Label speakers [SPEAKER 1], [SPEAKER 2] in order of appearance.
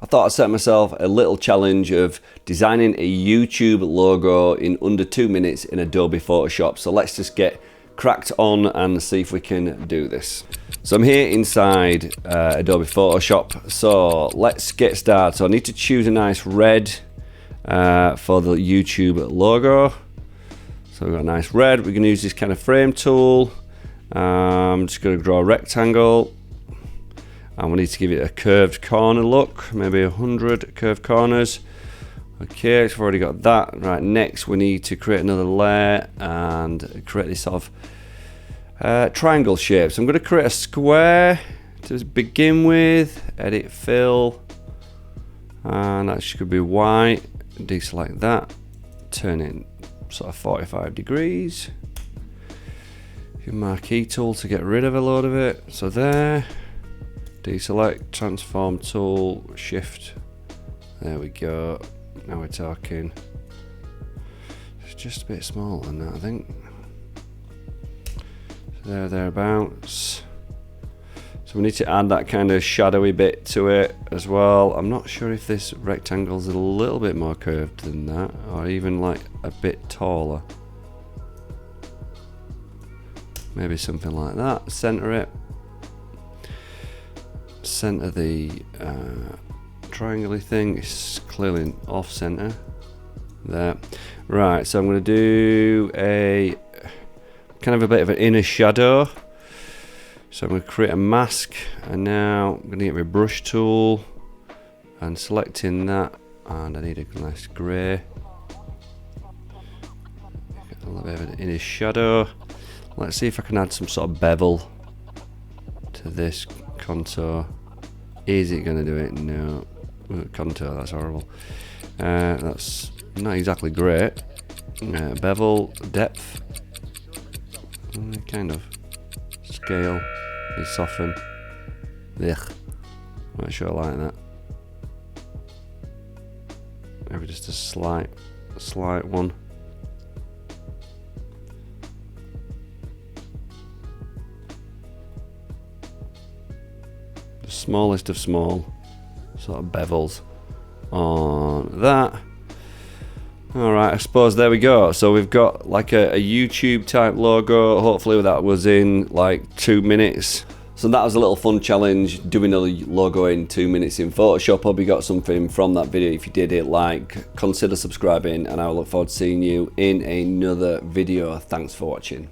[SPEAKER 1] I thought I'd set myself a little challenge of designing a YouTube logo in under 2 minutes in Adobe Photoshop. So let's just get cracked on and see if we can do this. So I'm here inside Adobe Photoshop. So let's get started. So I need to choose a nice red for the YouTube logo. So we've got a nice red. We're going to use this kind of frame tool. I'm just going to draw a rectangle. And we need to give it a curved corner look, maybe 100 curved corners. Okay, so we've already got that. Right, next we need to create another layer and create this sort of triangle shape. So I'm going to create a square to begin with, edit fill, and that should be white. Deselect that, turn it sort of 45 degrees. Use marquee tool to get rid of a load of it. So there. Deselect, transform tool, shift. There we go. Now we're talking. It's just a bit smaller than that, I think. So thereabouts. So we need to add that kind of shadowy bit to it as well. I'm not sure if this rectangle's a little bit more curved than that, or even like a bit taller. Maybe something like that. Center it. Center the triangle thing. It's clearly off center there. Right, so I'm going to do a kind of a bit of an inner shadow. So I'm going to create a mask, and now I'm going to get my brush tool and selecting that, and I need a nice grey. A little bit of an inner shadow. Let's see if I can add some sort of bevel to this contour. Is it going to do it? No. Contour, that's horrible. That's not exactly great. Bevel, depth, kind of. Scale, soften. Ugh. Not sure I like that. Maybe just a slight one. Smallest of small sort of bevels on that. Alright, I suppose there we go. So we've got like a YouTube type logo. Hopefully that was in like 2 minutes. So that was a little fun challenge, doing a logo in 2 minutes in Photoshop. Hope you got something from that video. If you did, consider subscribing, and I look forward to seeing you in another video. Thanks for watching.